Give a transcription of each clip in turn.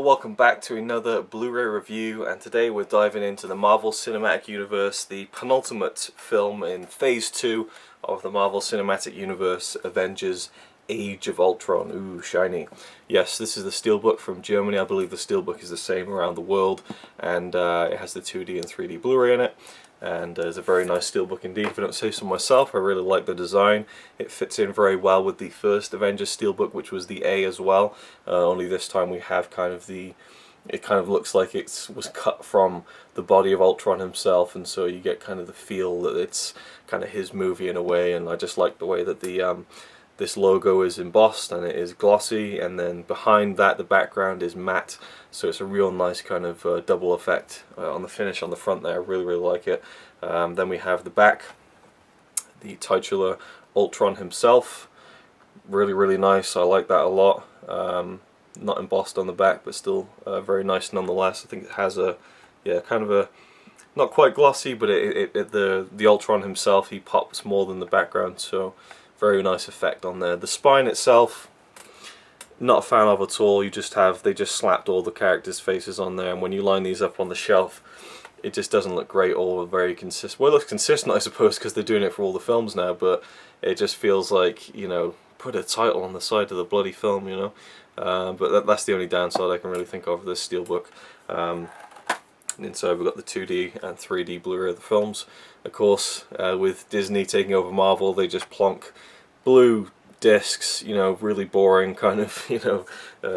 welcome back to another Blu-ray review, and today we're diving into the Marvel Cinematic Universe, the penultimate film in Phase 2 of the Marvel Cinematic Universe, Avengers Age of Ultron. Ooh, shiny. Yes, this is the Steelbook from Germany. I believe the Steelbook is the same around the world, and it has the 2D and 3D Blu-ray in it. And it's a very nice steelbook indeed. If I don't say so myself, I really like the design. It fits in very well with the first Avengers steelbook, which was the A as well. Only this time we have kind of the... It kind of looks like it was cut from the body of Ultron himself, and so you get kind of the feel that it's kind of his movie in a way. And I just like the way that the this logo is embossed and it is glossy, and then behind that the background is matte, so it's a real nice kind of double effect on the finish on the front there. I really like it. Then we have the back, the titular Ultron himself. Really nice. I like that a lot. Not embossed on the back, but still very nice nonetheless. I think it has a kind of a not quite glossy, but the Ultron himself, he pops more than the background, so very nice effect on there. The spine itself, not a fan of at all. They just slapped all the characters' faces on there, and when you line these up on the shelf, it just doesn't look great or very consistent. Well, it looks consistent, I suppose, because they're doing it for all the films now, but it just feels like, you know, put a title on the side of the bloody film, you know. But that's the only downside I can really think of this steelbook. Inside we've got the 2D and 3D Blu-ray of the films. Of course, with Disney taking over Marvel, they just plonk blue discs, you know, really boring kind of, you know,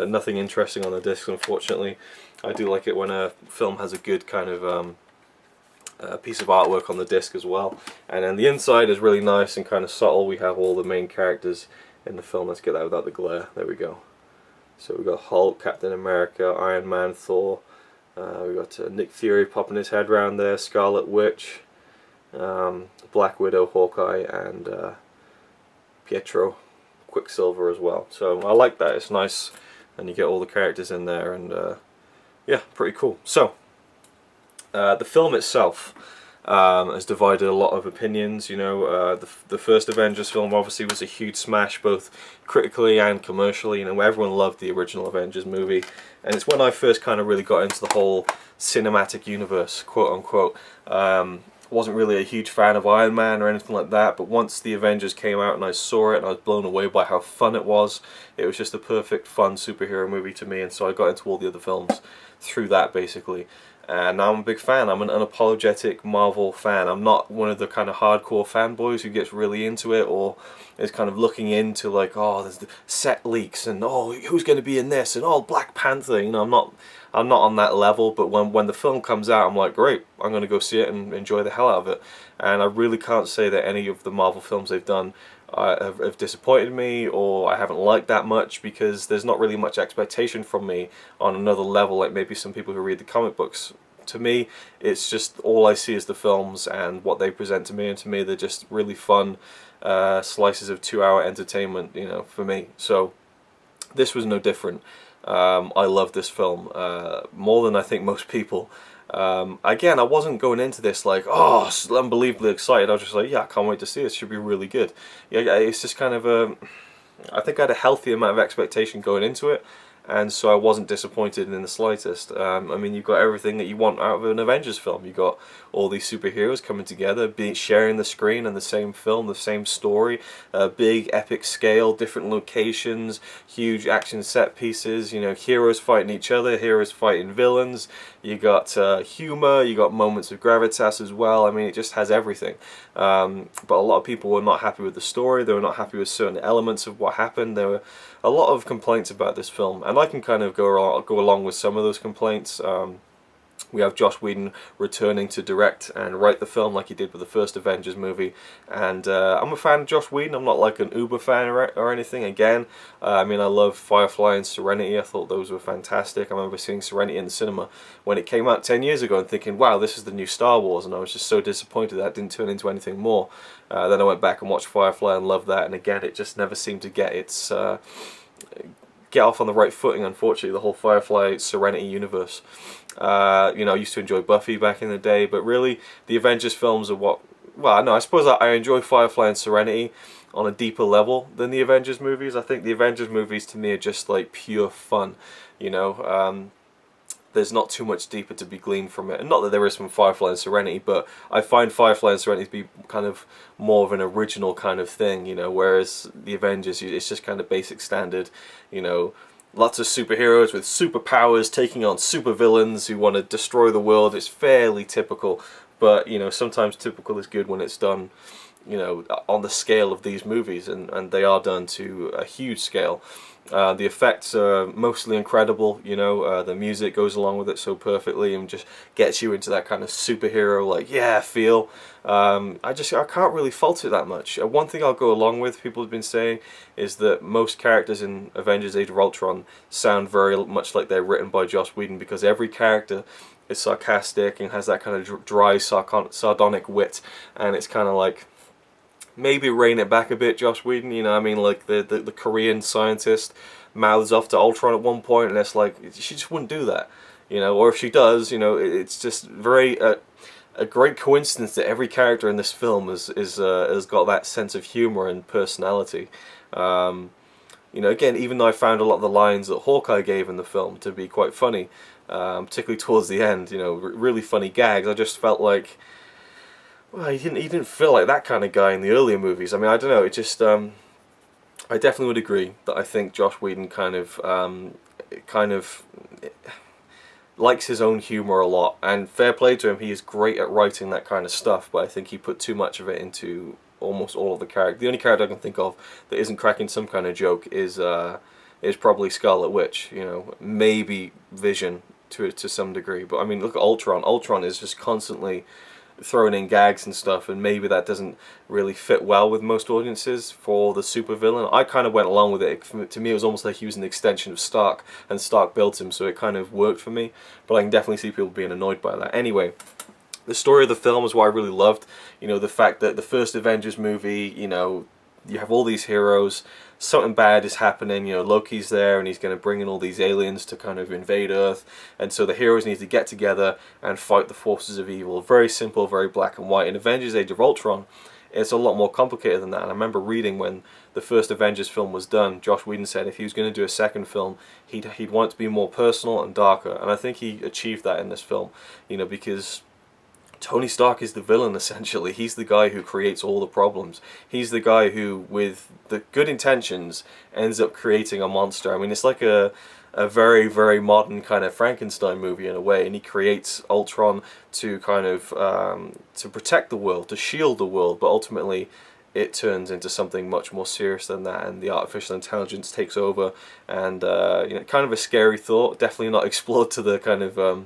nothing interesting on the discs, unfortunately. I do like it when a film has a good kind of piece of artwork on the disc as well. And then the inside is really nice and kind of subtle. We have all the main characters in the film. Let's get that without the glare. There we go. So we've got Hulk, Captain America, Iron Man, Thor. We've got Nick Fury popping his head around there, Scarlet Witch, Black Widow, Hawkeye, and Pietro, Quicksilver as well. So I like that, it's nice, and you get all the characters in there, and yeah, pretty cool. So, the film itself has divided a lot of opinions. You know, the first Avengers film obviously was a huge smash, both critically and commercially. You know, everyone loved the original Avengers movie, and it's when I first kind of really got into the whole cinematic universe, quote unquote. Wasn't really a huge fan of Iron Man or anything like that, but once the Avengers came out and I saw it, and I was blown away by how fun it was. It was just a perfect fun superhero movie to me, and so I got into all the other films through that basically. And now I'm a big fan. I'm an unapologetic Marvel fan. I'm not one of the kind of hardcore fanboys who gets really into it or is kind of looking into like, oh, there's the set leaks and oh, who's going to be in this and oh, Black Panther. You know, I'm not on that level. But when the film comes out, I'm like, great, I'm going to go see it and enjoy the hell out of it. And I really can't say that any of the Marvel films they've done have disappointed me, or I haven't liked that much, because there's not really much expectation from me on another level like maybe some people who read the comic books. To me, it's just all I see is the films and what they present to me, and to me they're just really fun slices of 2-hour entertainment, you know, for me. So this was no different. I love this film more than I think most people. Again, I wasn't going into this like, oh, unbelievably excited. I was just like, yeah, I can't wait to see this. It should be really good. Yeah, it's just kind of a... I think I had a healthy amount of expectation going into it, and so I wasn't disappointed in the slightest. I mean, you've got everything that you want out of an Avengers film. You've got all these superheroes coming together, sharing the screen and the same film, the same story, big epic scale, different locations, huge action set pieces, you know, heroes fighting each other, heroes fighting villains. You got humor, you got moments of gravitas as well. I mean, it just has everything. But a lot of people were not happy with the story. They were not happy with certain elements of what happened. There were a lot of complaints about this film, and I can kind of go along with some of those complaints. We have Joss Whedon returning to direct and write the film like he did with the first Avengers movie, and I'm a fan of Joss Whedon. I'm not like an uber fan or anything. Again, I mean, I love Firefly and Serenity. I thought those were fantastic. I remember seeing Serenity in the cinema when it came out 10 years ago and thinking, wow, this is the new Star Wars, and I was just so disappointed that it didn't turn into anything more. Then I went back and watched Firefly and loved that, and again, it just never seemed to get off on the right footing, unfortunately, the whole Firefly Serenity universe. You know, I used to enjoy Buffy back in the day, but really the Avengers films are what... Well, no, I suppose I enjoy Firefly and Serenity on a deeper level than the Avengers movies. I think the Avengers movies to me are just like pure fun, you know. there's not too much deeper to be gleaned from it. And not that there is from Firefly and Serenity, but I find Firefly and Serenity to be kind of more of an original kind of thing, you know, whereas the Avengers, it's just kind of basic standard, you know, lots of superheroes with superpowers taking on supervillains who want to destroy the world. It's fairly typical, but, you know, sometimes typical is good when it's done, you know, on the scale of these movies, and they are done to a huge scale. The effects are mostly incredible, you know, the music goes along with it so perfectly and just gets you into that kind of superhero, like, yeah, feel. I can't really fault it that much. One thing I'll go along with, people have been saying, is that most characters in Avengers Age of Ultron sound very much like they're written by Joss Whedon, because every character is sarcastic and has that kind of dry, sardonic wit, and it's kind of like, maybe rein it back a bit, Joss Whedon, you know, I mean, like the Korean scientist mouths off to Ultron at one point, and it's like, she just wouldn't do that, you know, or if she does, you know, it's just very, a great coincidence that every character in this film has got that sense of humor and personality. You know, again, even though I found a lot of the lines that Hawkeye gave in the film to be quite funny, particularly towards the end, you know, really funny gags, I just felt like, well, he didn't feel like that kind of guy in the earlier movies. I mean, I don't know. It just, I definitely would agree that I think Joss Whedon kind of likes his own humor a lot. And fair play to him, he is great at writing that kind of stuff. But I think he put too much of it into almost all of the characters. The only character I can think of that isn't cracking some kind of joke is probably Scarlet Witch. You know, maybe Vision to some degree. But I mean, look at Ultron. Ultron is just constantly throwing in gags and stuff, and maybe that doesn't really fit well with most audiences for the supervillain. I kind of went along with it. To me, it was almost like he was an extension of Stark, and Stark built him, so it kind of worked for me. But I can definitely see people being annoyed by that. Anyway, the story of the film is what I really loved. You know, the fact that the first Avengers movie, you know, you have all these heroes, something bad is happening, you know, Loki's there and he's going to bring in all these aliens to kind of invade Earth, and so the heroes need to get together and fight the forces of evil. Very simple, very black and white. In Avengers Age of Ultron, it's a lot more complicated than that, and I remember reading when the first Avengers film was done, Joss Whedon said if he was going to do a second film, he'd want it to be more personal and darker, and I think he achieved that in this film, you know, because Tony Stark is the villain, essentially. He's the guy who creates all the problems. He's the guy who, with the good intentions, ends up creating a monster. I mean, it's like a very, very modern kind of Frankenstein movie in a way, and he creates Ultron to kind of, to protect the world, to shield the world, but ultimately it turns into something much more serious than that, and the artificial intelligence takes over, and, you know, kind of a scary thought, definitely not explored to the kind of,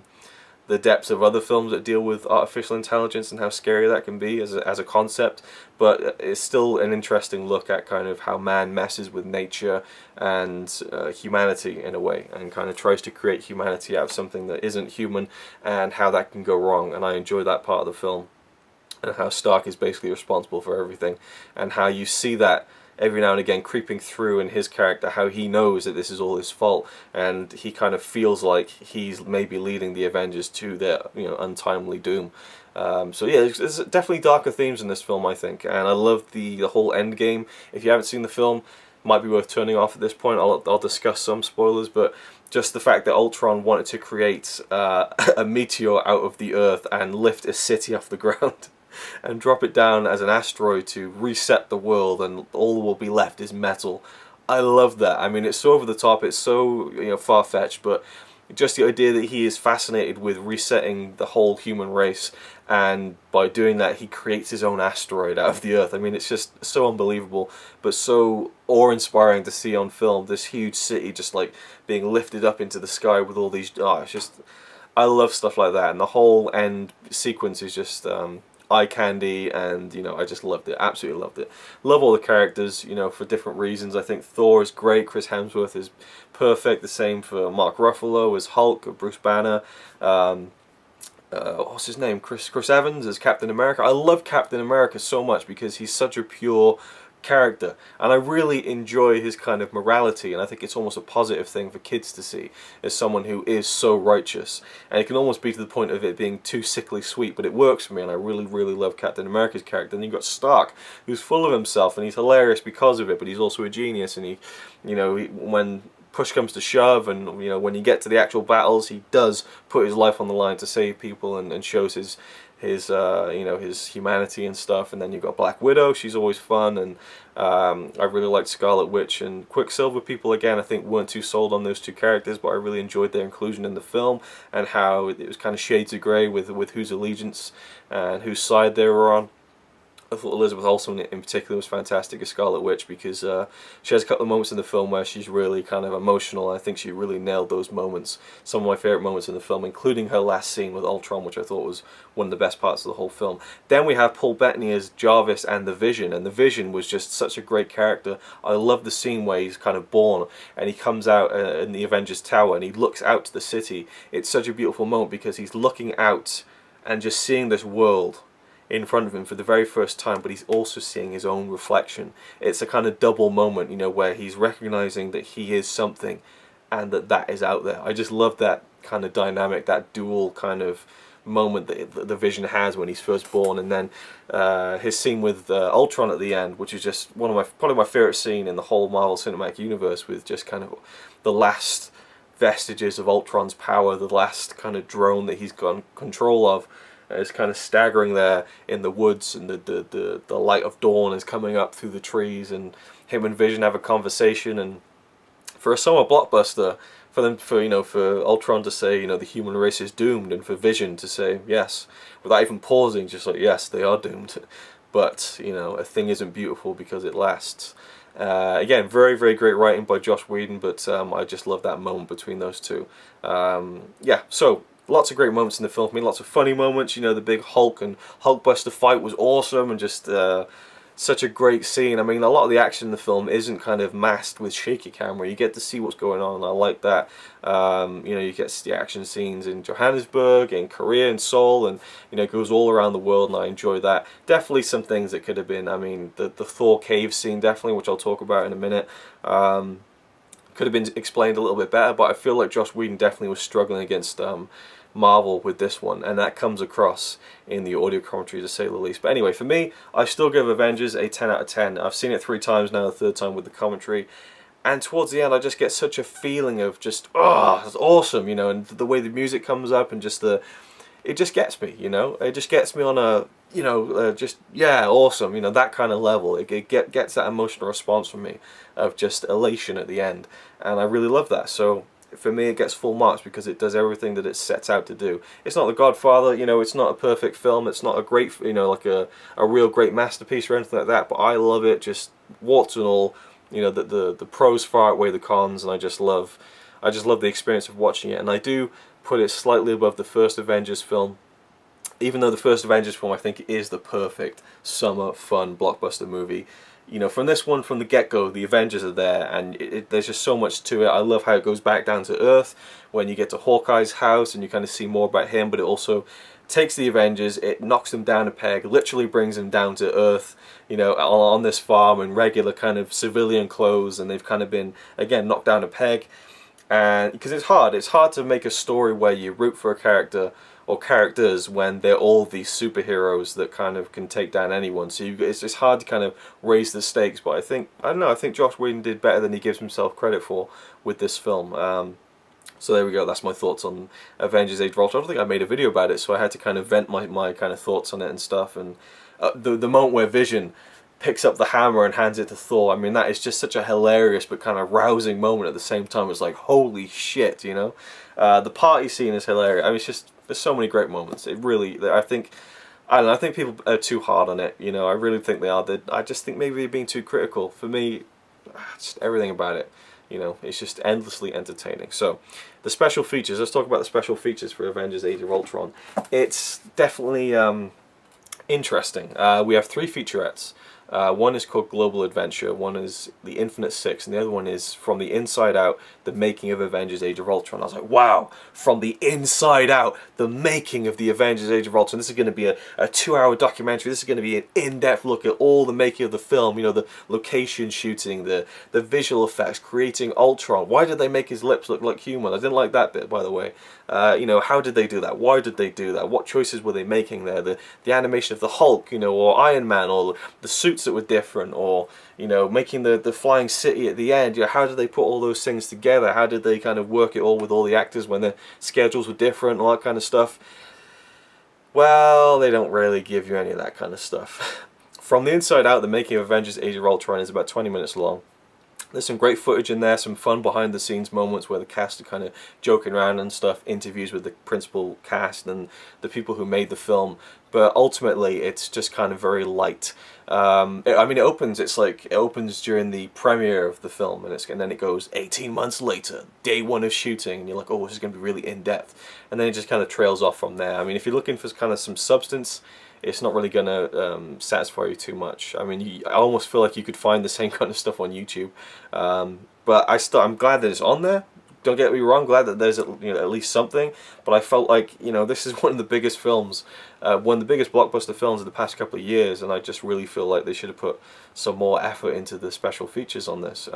the depths of other films that deal with artificial intelligence and how scary that can be as a concept, but it's still an interesting look at kind of how man messes with nature and humanity in a way, and kind of tries to create humanity out of something that isn't human, and how that can go wrong. And I enjoy that part of the film, and how Stark is basically responsible for everything, and how you see that every now and again creeping through in his character, how he knows that this is all his fault, and he kind of feels like he's maybe leading the Avengers to their, you know, untimely doom. So yeah, there's definitely darker themes in this film, I think, and I love the whole end game. If you haven't seen the film, might be worth turning off at this point. I'll discuss some spoilers, but just the fact that Ultron wanted to create a meteor out of the Earth and lift a city off the ground and drop it down as an asteroid to reset the world, and all that will be left is metal. I love that. I mean, it's so over the top, it's so, you know, far-fetched, but just the idea that he is fascinated with resetting the whole human race, and by doing that he creates his own asteroid out of the Earth. I mean, it's just so unbelievable, but so awe-inspiring to see on film, this huge city just like being lifted up into the sky with all these, it's just, I love stuff like that, and the whole end sequence is just eye candy, and, you know, I just loved it, absolutely loved it. Love all the characters, you know, for different reasons. I think Thor is great, Chris Hemsworth is perfect, the same for Mark Ruffalo as Hulk, or Bruce Banner, what's his name, Chris Evans as Captain America. I love Captain America so much because he's such a pure character, and I really enjoy his kind of morality, and I think it's almost a positive thing for kids to see, as someone who is so righteous, and it can almost be to the point of it being too sickly sweet, but it works for me, and I really, really love Captain America's character. And you've got Stark, who's full of himself, and he's hilarious because of it, but he's also a genius, and he, you know, when push comes to shove, and you know, when you get to the actual battles, he does put his life on the line to save people, and shows his you know, his humanity and stuff. And then you've got Black Widow, she's always fun, and I really liked Scarlet Witch and Quicksilver. People again I think weren't too sold on those two characters, but I really enjoyed their inclusion in the film, and how it was kind of shades of grey with whose allegiance and whose side they were on. I thought Elizabeth Olsen in particular was fantastic as Scarlet Witch, because she has a couple of moments in the film where she's really kind of emotional. I think she really nailed those moments. Some of my favourite moments in the film, including her last scene with Ultron, which I thought was one of the best parts of the whole film. Then we have Paul Bettany as Jarvis and the Vision, and the Vision was just such a great character. I love the scene where he's kind of born and he comes out in the Avengers Tower and he looks out to the city. It's such a beautiful moment because he's looking out and just seeing this world in front of him for the very first time, but he's also seeing his own reflection. It's a kind of double moment, you know, where he's recognizing that he is something and that is out there. I just love that kind of dynamic, that dual kind of moment that the Vision has when he's first born, and then his scene with Ultron at the end, which is just probably my favorite scene in the whole Marvel Cinematic Universe, with just kind of the last vestiges of Ultron's power, the last kind of drone that he's got control of. Is kind of staggering there in the woods, and the light of dawn is coming up through the trees, and him and Vision have a conversation. And for a summer blockbuster, for Ultron to say, you know, the human race is doomed, and for Vision to say yes without even pausing, just like, yes, they are doomed, but you know, a thing isn't beautiful because it lasts. Again, very, very great writing by Joss Whedon, but I just love that moment between those two. Yeah, so lots of great moments in the film. I mean, lots of funny moments. You know, the big Hulk and Hulkbuster fight was awesome, and just such a great scene. I mean, a lot of the action in the film isn't kind of masked with shaky camera. You get to see what's going on, and I like that. You know, you get the action scenes in Johannesburg, in Korea, in Seoul, and you know, it goes all around the world, and I enjoy that. Definitely some things that could have been. I mean, the Thor cave scene, definitely, which I'll talk about in a minute. Could have been explained a little bit better, but I feel like Joss Whedon definitely was struggling against Marvel with this one, and that comes across in the audio commentary, to say the least. But anyway, for me, I still give Avengers a 10 out of 10. I've seen it 3 times now, the third time with the commentary, and towards the end I just get such a feeling of just, oh, it's awesome, you know, and the way the music comes up, and just it just gets me, you know, it just gets me on a, you know, just, yeah, awesome, you know, that kind of level. It gets that emotional response from me of just elation at the end, and I really love that. So for me, it gets full marks because it does everything that it sets out to do. It's not The Godfather, you know, it's not a perfect film, it's not a great, you know, like a real great masterpiece or anything like that, but I love it, just warts and all. You know, the pros far outweigh the cons, and I just love the experience of watching it. And I do put it slightly above the first Avengers film, even though the first Avengers film I think is the perfect summer fun blockbuster movie. You know, from this one, from the get-go, the Avengers are there, and there's just so much to it. I love how it goes back down to Earth when you get to Hawkeye's house, and you kind of see more about him, but it also takes the Avengers, it knocks them down a peg, literally brings them down to Earth, you know, on this farm in regular kind of civilian clothes, and they've kind of been, again, knocked down a peg. And because it's hard to make a story where you root for a character or characters when they're all these superheroes that kind of can take down anyone. So it's just hard to kind of raise the stakes. But I think Joss Whedon did better than he gives himself credit for with this film. So there we go, that's my thoughts on Avengers Age of Ultron. I don't think I made a video about it, so I had to kind of vent my kind of thoughts on it and stuff. And the moment where Vision picks up the hammer and hands it to Thor, I mean, that is just such a hilarious but kind of rousing moment at the same time. It's like, holy shit, you know? The party scene is hilarious. I mean, it's just, there's so many great moments. It really, I think people are too hard on it, you know? I really think they are. I just think maybe they're being too critical. For me, just everything about it, you know, it's just endlessly entertaining. So, the special features, let's talk about the special features for Avengers Age of Ultron. It's definitely interesting. We have 3 featurettes. One is called Global Adventure, one is The Infinite Six, and the other one is From the Inside Out, the making of Avengers Age of Ultron. I was like, wow, from the inside out, the making of the Avengers Age of Ultron. This is going to be a 2-hour documentary. This is going to be an in-depth look at all the making of the film, you know, the location shooting, the visual effects, creating Ultron. Why did they make his lips look like human? I didn't like that bit, by the way. You know, how did they do that? Why did they do that? What choices were they making there? The animation of the Hulk, you know, or Iron Man, or the suits suits that were different, or you know, making the flying city at the end. You know, how did they put all those things together? How did they kind of work it all with all the actors when their schedules were different, all that kind of stuff? Well, they don't really give you any of that kind of stuff. From the inside out, the making of Avengers Age of Ultron is about 20 minutes long. There's some great footage in there, some fun behind the scenes moments where the cast are kind of joking around and stuff, interviews with the principal cast and the people who made the film, but ultimately it's just kind of very light. I mean, it opens during the premiere of the film, and then it goes 18 months later, day one of shooting, and you're like, oh, this is going to be really in-depth, and then it just kind of trails off from there. I mean, if you're looking for kind of some substance, it's not really going to satisfy you too much. I mean, I almost feel like you could find the same kind of stuff on YouTube. But I'm glad that it's on there. Don't get me wrong, glad that there's at least something. But I felt like, you know, this is one of the biggest films, one of the biggest blockbuster films of the past couple of years, and I just really feel like they should have put some more effort into the special features on this.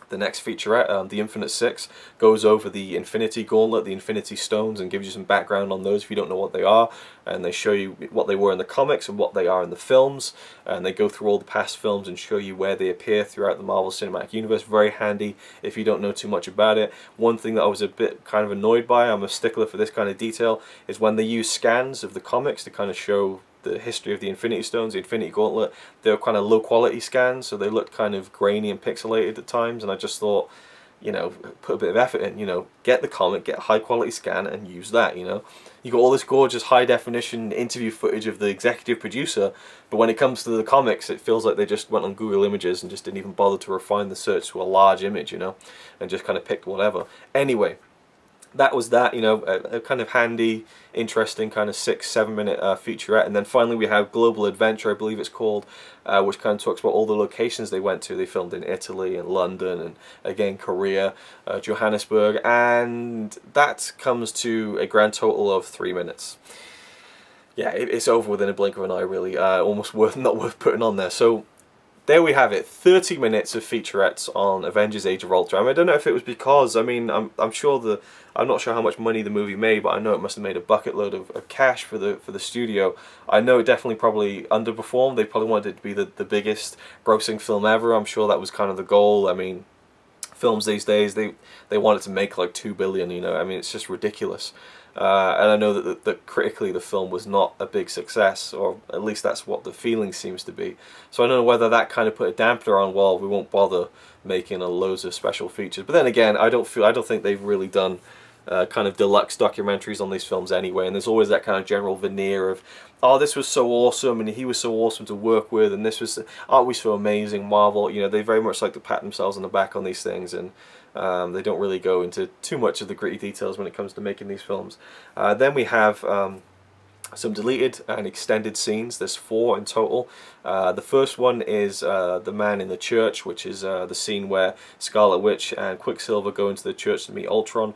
The next featurette, The Infinite Six, goes over the Infinity Gauntlet, the Infinity Stones, and gives you some background on those if you don't know what they are. And they show you what they were in the comics and what they are in the films. And they go through all the past films and show you where they appear throughout the Marvel Cinematic Universe. Very handy if you don't know too much about it. One thing that I was a bit kind of annoyed by, I'm a stickler for this kind of detail, is when they use scans of the comics to kind of show the history of the Infinity Stones, the Infinity Gauntlet. They were kind of low quality scans, so they looked kind of grainy and pixelated at times, and I just thought, you know, put a bit of effort in, you know, get the comic, get a high quality scan and use that, you know. You got all this gorgeous high definition interview footage of the executive producer, but when it comes to the comics, it feels like they just went on Google Images and just didn't even bother to refine the search to a large image, you know, and just kind of picked whatever. Anyway, that was that, you know, a kind of handy, interesting kind of 6-7 minute featurette. And then finally we have Global Adventure, I believe it's called, which kind of talks about all the locations they went to. They filmed in Italy and London and again Korea, Johannesburg, and that comes to a grand total of 3 minutes. Yeah, it's over within a blink of an eye, really. Almost not worth putting on there. So there we have it, 30 minutes of featurettes on Avengers Age of Ultron. I don't know if it was because, I mean, I'm not sure how much money the movie made, but I know it must have made a bucket load of cash for the studio. I know it definitely probably underperformed. They probably wanted it to be the biggest grossing film ever. I'm sure that was kind of the goal. I mean, films these days, they want it to make like 2 billion, you know. I mean, it's just ridiculous. And I know that critically the film was not a big success, or at least that's what the feeling seems to be. So I don't know whether that kind of put a dampener on, well, we won't bother making loads of special features. But then again, I don't think they've really done kind of deluxe documentaries on these films anyway, and there's always that kind of general veneer of, oh, this was so awesome, and he was so awesome to work with, and this was, aren't we so amazing, Marvel? You know, they very much like to pat themselves on the back on these things, and they don't really go into too much of the gritty details when it comes to making these films. Then we have some deleted and extended scenes. There's 4 in total. The first one is the man in the church, which is the scene where Scarlet Witch and Quicksilver go into the church to meet Ultron.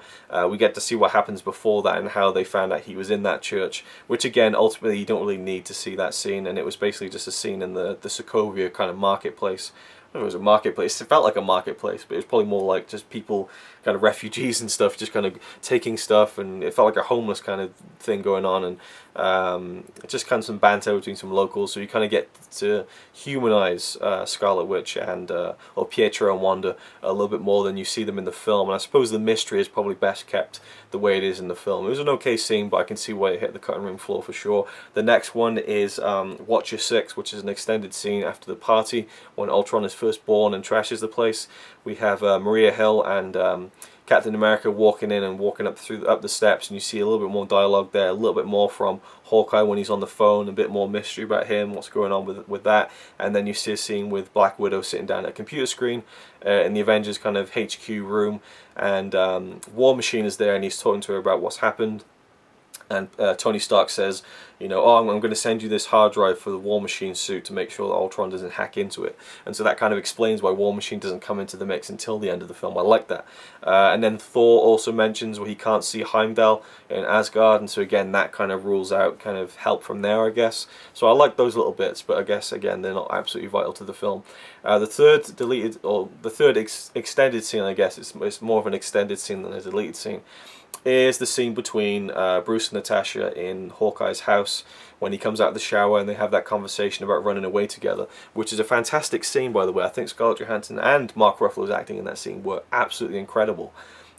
We get to see what happens before that and how they found out he was in that church, which again, ultimately you don't really need to see that scene, and it was basically just a scene in the Sokovia kind of marketplace. I don't know if it was a marketplace. It felt like a marketplace, but it was probably more like just people, kind of refugees and stuff, just kind of taking stuff, and it felt like a homeless kind of thing going on, and just kind of some banter between some locals, so you kind of get to humanize Scarlet Witch and or Pietro and Wanda a little bit more than you see them in the film, and I suppose the mystery is probably best kept the way it is in the film. It was an okay scene, but I can see why it hit the cutting room floor for sure. The next one is Watcher 6, which is an extended scene after the party when Ultron is first born and trashes the place. We have Maria Hill and Captain America walking in and walking up the steps, and you see a little bit more dialogue there, a little bit more from Hawkeye when he's on the phone, a bit more mystery about him, what's going on with that, and then you see a scene with Black Widow sitting down at a computer screen in the Avengers kind of HQ room, and War Machine is there and he's talking to her about what's happened. And Tony Stark says, you know, oh, I'm going to send you this hard drive for the War Machine suit to make sure that Ultron doesn't hack into it. And so that kind of explains why War Machine doesn't come into the mix until the end of the film. I like that. And then Thor also mentions where he can't see Heimdall in Asgard, and so again that kind of rules out kind of help from there, I guess. So I like those little bits, but I guess again they're not absolutely vital to the film. The third deleted, or the third extended scene, I guess it's more of an extended scene than a deleted scene, is the scene between Bruce and Natasha in Hawkeye's house. house when he comes out of the shower and they have that conversation about running away together, which is a fantastic scene, by the way. I think Scarlett Johansson and Mark Ruffalo's acting in that scene were absolutely incredible.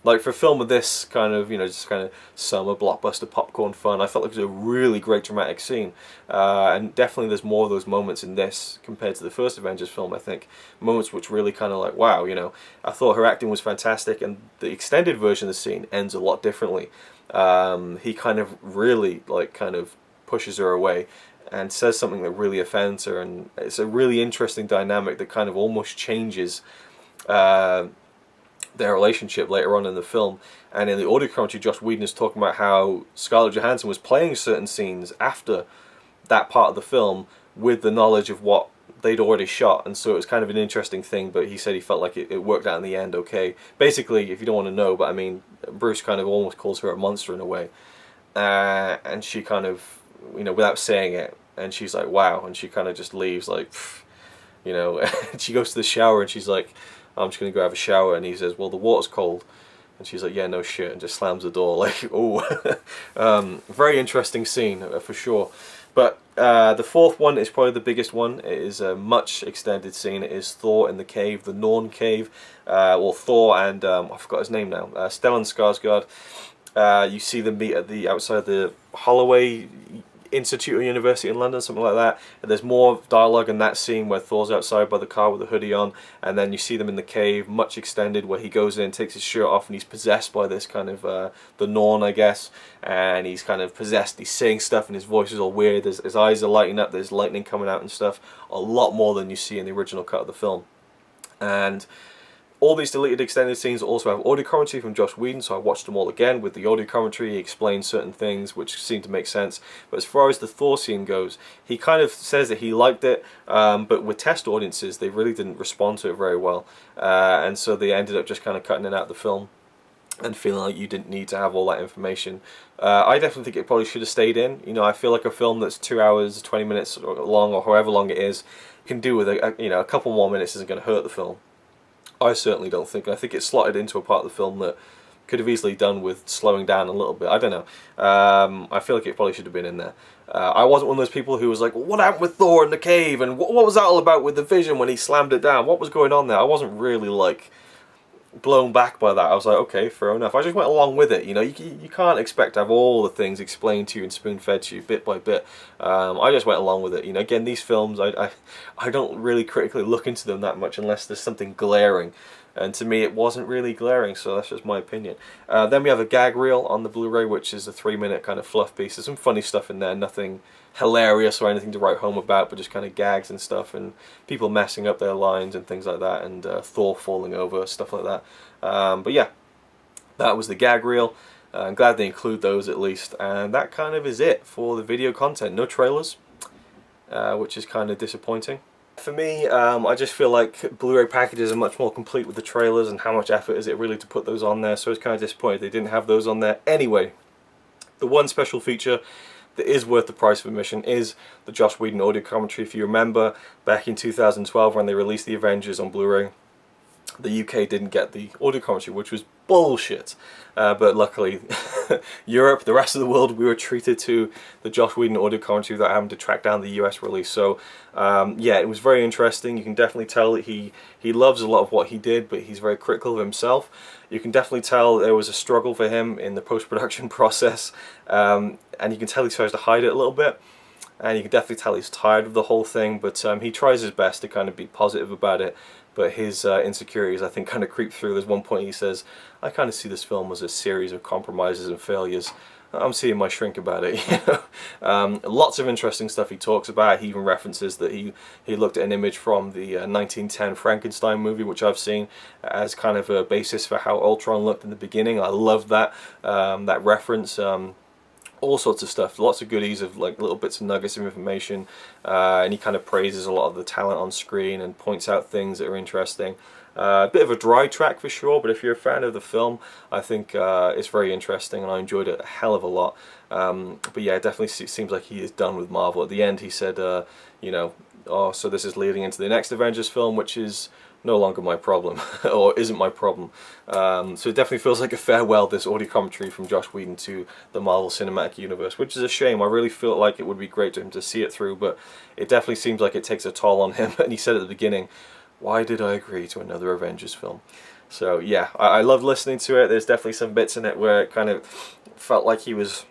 Like, for a film of this kind of, just kind of summer blockbuster popcorn fun, I felt like it was a really great dramatic scene. And definitely there's more of those moments in this compared to the first Avengers film, I think. Moments which really kind of like, wow, I thought her acting was fantastic, and the extended version of the scene ends a lot differently. He kind of really, kind of pushes her away and says something that really offends her, and it's a really interesting dynamic that kind of almost changes their relationship later on in the film. And in the audio commentary, Joss Whedon is talking about how Scarlett Johansson was playing certain scenes after that part of the film with the knowledge of what they'd already shot, and so it was kind of an interesting thing, but he said he felt like it worked out in the end okay. Basically, if you don't want to know, but I mean, Bruce kind of almost calls her a monster in a way, and she kind of, without saying it, and she's like, wow, and she kind of just leaves, like, and she goes to the shower and she's like, I'm just going to go have a shower, and he says, well, the water's cold, and she's like, yeah, no shit, and just slams the door, like, oh. Very interesting scene, for sure. But the fourth one is probably the biggest one. It is a much extended scene. It is Thor in the cave, the Norn cave. Well, Thor and, I forgot his name now, Stellan Skarsgård. You see them meet at the outside the Holloway Institute or University in London, something like that. And there's more dialogue in that scene where Thor's outside by the car with a hoodie on, and then you see them in the cave, much extended, where he goes in, takes his shirt off, and he's possessed by this kind of the Norn, I guess, and he's kind of possessed. He's saying stuff, and his voice is all weird. His eyes are lighting up. There's lightning coming out and stuff. A lot more than you see in the original cut of the film. And all these deleted extended scenes also have audio commentary from Joss Whedon, so I watched them all again with the audio commentary. He explains certain things which seem to make sense. But as far as the Thor scene goes, he kind of says that he liked it, but with test audiences, they really didn't respond to it very well. And so they ended up just kind of cutting it out of the film and feeling like you didn't need to have all that information. I definitely think it probably should have stayed in. I feel like a film that's 2 hours, 20 minutes long, or however long it is, can do with a couple more minutes isn't going to hurt the film. I certainly don't think. I think it's slotted into a part of the film that could have easily done with slowing down a little bit. I don't know. I feel like it probably should have been in there. I wasn't one of those people who was like, what happened with Thor in the cave? And what was that all about with the Vision when he slammed it down? What was going on there? I wasn't really like blown back by that. I was like, okay, fair enough. I just went along with it. You can't expect to have all the things explained to you and spoon-fed to you bit by bit. I just went along with it. Again, these films, I don't really critically look into them that much unless there's something glaring. And to me, it wasn't really glaring, so that's just my opinion. Then we have a gag reel on the Blu-ray, which is a 3-minute kind of fluff piece. There's some funny stuff in there, nothing hilarious or anything to write home about, but just kind of gags and stuff, and people messing up their lines and things like that, and Thor falling over, stuff like that. But yeah, that was the gag reel. I'm glad they include those at least, and that kind of is it for the video content. No trailers, which is kind of disappointing. For me, I just feel like Blu-ray packages are much more complete with the trailers, and how much effort is it really to put those on there, so I was kind of disappointed they didn't have those on there. Anyway, the one special feature that is worth the price of admission is the Joss Whedon audio commentary. If you remember, back in 2012 when they released the Avengers on Blu-ray, the UK didn't get the audio commentary, which was bullshit. But luckily, Europe, the rest of the world, we were treated to the Joss Whedon audio commentary without having to track down the US release. So yeah, it was very interesting. You can definitely tell that he loves a lot of what he did, but he's very critical of himself. You can definitely tell there was a struggle for him in the post-production process, and you can tell he tries to hide it a little bit. And you can definitely tell he's tired of the whole thing, but he tries his best to kind of be positive about it. But his insecurities, I think, kind of creep through. There's one point he says, I kind of see this film as a series of compromises and failures. I'm seeing my shrink about it. Lots of interesting stuff he talks about. He even references that he looked at an image from the 1910 Frankenstein movie, which I've seen, as kind of a basis for how Ultron looked in the beginning. I love that, that reference. All sorts of stuff, lots of goodies of like little bits and nuggets of information, and he kind of praises a lot of the talent on screen and points out things that are interesting. A bit of a dry track for sure, but if you're a fan of the film, I think it's very interesting, and I enjoyed it a hell of a lot. But yeah, it definitely seems like he is done with Marvel. At the end, he said, you know, oh, so this is leading into the next Avengers film, which is no longer my problem, or isn't my problem. So it definitely feels like a farewell, this audio commentary from Joss Whedon to the Marvel Cinematic Universe, which is a shame. I really feel like it would be great to him to see it through, but it definitely seems like it takes a toll on him. And he said at the beginning, why did I agree to another Avengers film? So yeah, I loved listening to it. There's definitely some bits in it where it kind of felt like he was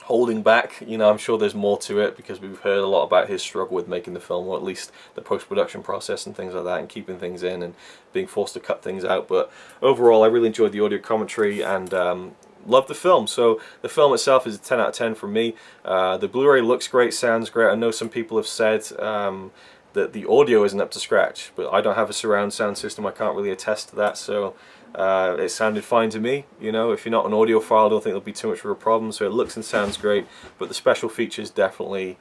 holding back. You know, I'm sure there's more to it because we've heard a lot about his struggle with making the film, or at least the post-production process and things like that, and keeping things in and being forced to cut things out. But overall, I really enjoyed the audio commentary and loved the film. So the film itself is a 10 out of 10 for me. The Blu-ray looks great, sounds great. I know some people have said that the audio isn't up to scratch, but I don't have a surround sound system. I can't really attest to that, so it sounded fine to me. You know, if you're not an audiophile, I don't think there'll be too much of a problem. So it looks and sounds great, but the special features definitely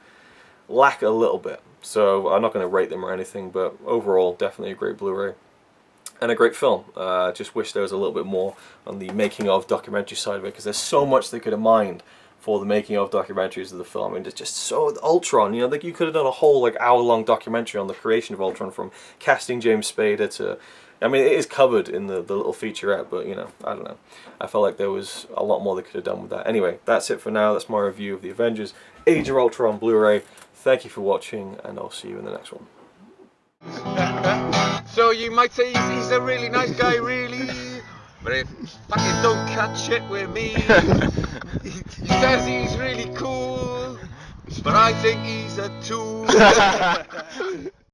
lack a little bit. So I'm not going to rate them or anything, but overall, definitely a great Blu-ray and a great film. Just wish there was a little bit more on the making of documentary side of it, because there's so much they could have mined for the making of documentaries of the film. I mean, it's just so Ultron, you know, like you could have done a whole like hour-long documentary on the creation of Ultron, from casting James Spader to, I mean, it is covered in the little featurette, but you know, I don't know. I felt like there was a lot more they could have done with that. Anyway, that's it for now. That's my review of the Avengers Age of Ultron Blu-ray. Thank you for watching, and I'll see you in the next one. So you might say he's a really nice guy, really, but if fucking don't cut shit with me. He says he's really cool, but I think he's a tool.